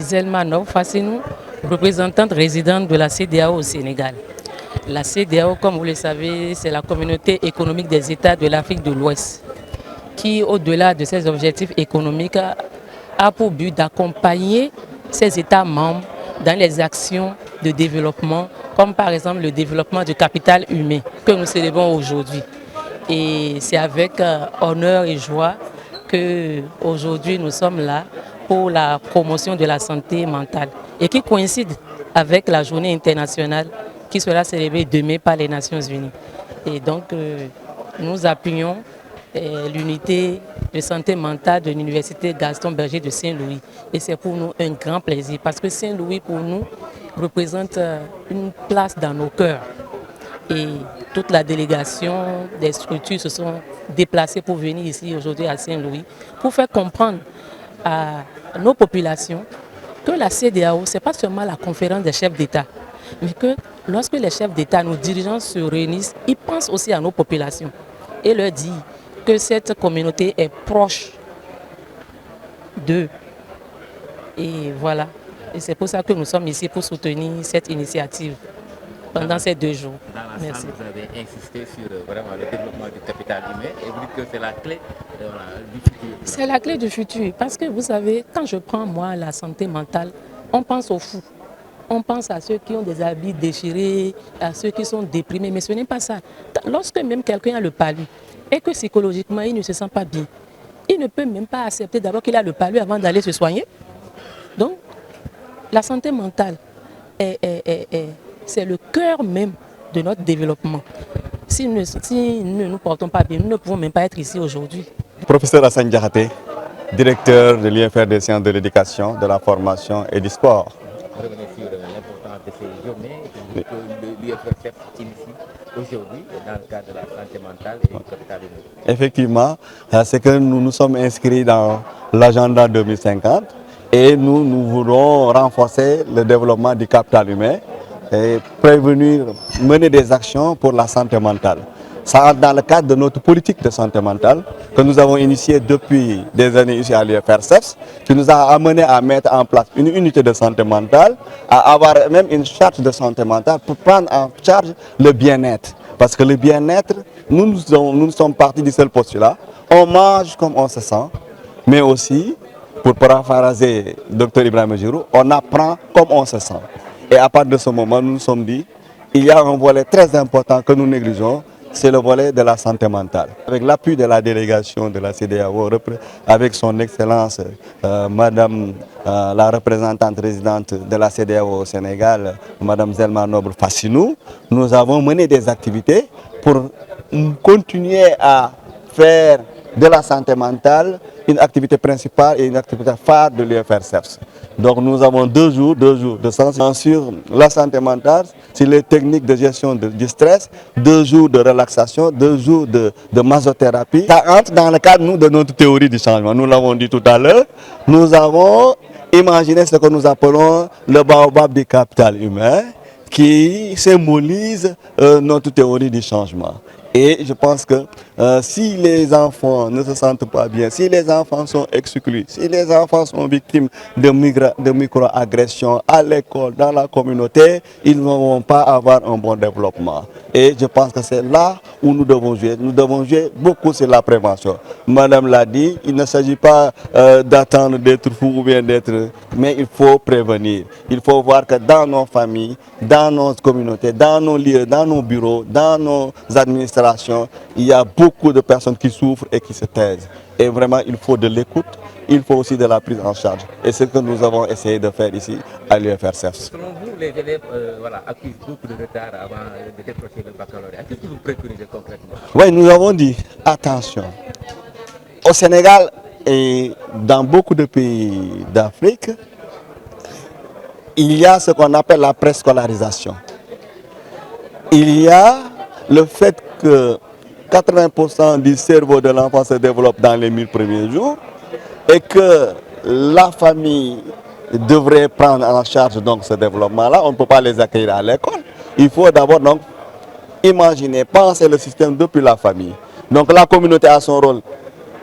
Zelma Nov Fassinou, représentante résidente de la CEDEAO au Sénégal. La CEDEAO, comme vous le savez, c'est la communauté économique des États de l'Afrique de l'Ouest, qui, au-delà de ses objectifs économiques, a pour but d'accompagner ses États membres dans les actions de développement, comme par exemple le développement du capital humain que nous célébrons aujourd'hui. Et c'est avec honneur et joie que aujourd'hui nous sommes là pour la promotion de la santé mentale et qui coïncide avec la journée internationale qui sera célébrée demain par les Nations Unies. Et donc nous appuyons l'unité de santé mentale de l'université Gaston Berger de Saint-Louis. Et c'est pour nous un grand plaisir parce que Saint-Louis pour nous représente une place dans nos cœurs. Et toute la délégation des structures se sont déplacées pour venir ici aujourd'hui à Saint-Louis pour faire comprendre à nos populations que la CEDEAO, ce n'est pas seulement la conférence des chefs d'État, mais que lorsque les chefs d'État, nos dirigeants se réunissent, ils pensent aussi à nos populations et leur disent que cette communauté est proche d'eux. Et voilà. Et c'est pour ça que nous sommes ici pour soutenir cette initiative pendant ces 2 jours. Dans la salle, vous avez insisté sur vraiment le développement du capital humain et vous dites que c'est la clé du futur. C'est la clé du futur parce que vous savez, quand je prends moi la santé mentale, on pense aux fous. On pense à ceux qui ont des habits déchirés, à ceux qui sont déprimés, mais ce n'est pas ça. Lorsque même quelqu'un a le palu et que psychologiquement il ne se sent pas bien, il ne peut même pas accepter d'abord qu'il a le palu avant d'aller se soigner. Donc, la santé mentale c'est le cœur même de notre développement. Si nous ne nous portons pas bien, nous ne pouvons même pas être ici aujourd'hui. Professeur Hassan Diakhaté, directeur de l'IFR des sciences de l'éducation, de la formation et du sport. Revenez sur l'importance de ces journées que l'IFR initie aujourd'hui dans le cadre de la santé mentale et du capital humain. Effectivement, c'est que nous nous sommes inscrits dans l'agenda 2050 et nous voulons renforcer le développement du capital humain et prévenir, mener des actions pour la santé mentale. Ça entre dans le cadre de notre politique de santé mentale que nous avons initiée depuis des années ici à l'IFR-CEPS, qui nous a amené à mettre en place une unité de santé mentale, à avoir même une charte de santé mentale pour prendre en charge le bien-être. Parce que le bien-être, nous sommes partis du seul postulat, on mange comme on se sent, mais aussi, pour paraphraser Dr Ibrahima Giroux, on apprend comme on se sent. Et à partir de ce moment, nous nous sommes dit, il y a un volet très important que nous négligeons, c'est le volet de la santé mentale. Avec l'appui de la délégation de la CEDEAO, avec son excellence, Madame la représentante résidente de la CEDEAO au Sénégal, Madame Zelma Nov Fassinou, nous avons mené des activités pour continuer à faire de la santé mentale une activité principale et une activité phare de l'IFR-CEPS. Donc nous avons 2 jours de sensibilisation sur la santé mentale, sur les techniques de gestion du stress, 2 jours de relaxation, 2 jours de masothérapie. Ça entre dans le cadre de notre théorie du changement. Nous l'avons dit tout à l'heure, nous avons imaginé ce que nous appelons le baobab du capital humain qui symbolise notre théorie du changement. Et je pense que si les enfants ne se sentent pas bien, si les enfants sont exclus, si les enfants sont victimes de microagressions à l'école, dans la communauté, ils ne vont pas avoir un bon développement. Et je pense que c'est là où nous devons jouer. Nous devons jouer beaucoup sur la prévention. Madame l'a dit, il ne s'agit pas d'attendre d'être fou ou bien d'être... Mais il faut prévenir. Il faut voir que dans nos familles, dans nos communautés, dans nos lieux, dans nos bureaux, dans nos administrations, il y a beaucoup de personnes qui souffrent et qui se taisent. Et vraiment, il faut de l'écoute, il faut aussi de la prise en charge. Et c'est ce que nous avons essayé de faire ici à l'IFR-CEPS. Selon vous, les élèves accusent beaucoup de retard avant de décrocher le baccalauréat. Qu'est-ce que vous préconisez concrètement? Oui, nous avons dit, attention, au Sénégal et dans beaucoup de pays d'Afrique, il y a ce qu'on appelle la préscolarisation. Il y a le fait que 80% du cerveau de l'enfant se développe dans les 1000 premiers jours et que la famille devrait prendre en charge donc ce développement-là. On ne peut pas les accueillir à l'école. Il faut d'abord donc imaginer, penser le système depuis la famille. Donc la communauté a son rôle,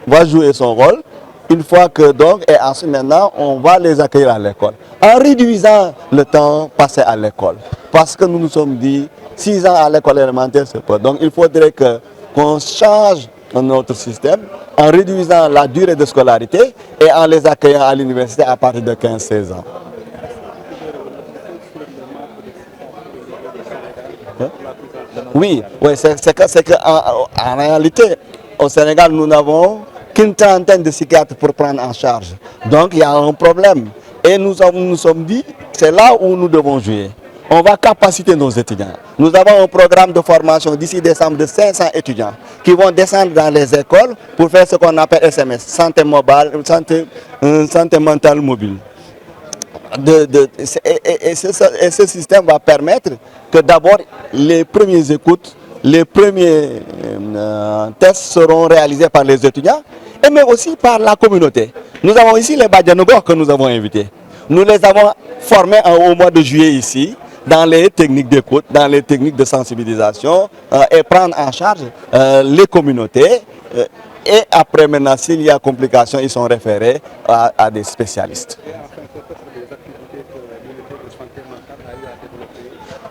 va jouer son rôle. une fois que donc, et ensuite maintenant, on va les accueillir à l'école. En réduisant le temps passé à l'école. Parce que nous nous sommes dit, 6 ans à l'école élémentaire, c'est pas. Donc il faudrait qu'on change notre système en réduisant la durée de scolarité et en les accueillant à l'université à partir de 15-16 ans. Oui, c'est qu'en réalité, au Sénégal, nous n'avons qu'une trentaine de psychiatres pour prendre en charge. Donc il y a un problème. Et nous sommes dit, c'est là où nous devons jouer. On va capaciter nos étudiants. Nous avons un programme de formation d'ici décembre de 500 étudiants qui vont descendre dans les écoles pour faire ce qu'on appelle SMS, santé mentale mobile. Et ce système va permettre que d'abord les premières écoutes, les premiers tests seront réalisés par les étudiants et mais aussi par la communauté. Nous avons ici les Badianogor que nous avons invités. Nous les avons formés au mois de juillet ici dans les techniques d'écoute, dans les techniques de sensibilisation et prendre en charge les communautés. Et après maintenant, s'il y a complications, ils sont référés à des spécialistes.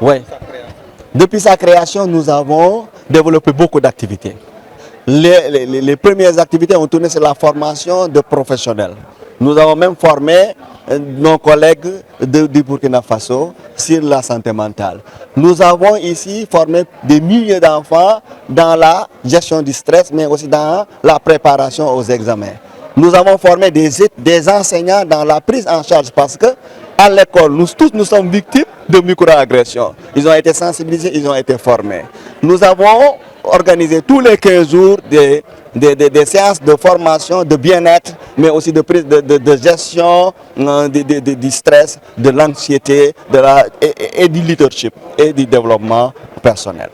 Oui. Depuis sa création, nous avons développé beaucoup d'activités. Les premières activités ont tourné sur la formation de professionnels. Nous avons même formé nos collègues du Burkina Faso sur la santé mentale. Nous avons ici formé des milliers d'enfants dans la gestion du stress, mais aussi dans la préparation aux examens. Nous avons formé des enseignants dans la prise en charge parce que à l'école, nous tous nous sommes victimes de microagressions. Ils ont été sensibilisés, ils ont été formés. Nous avons organisé tous les 15 jours des séances de formation, de bien-être, mais aussi de gestion du stress, de l'anxiété et du leadership et du développement personnel.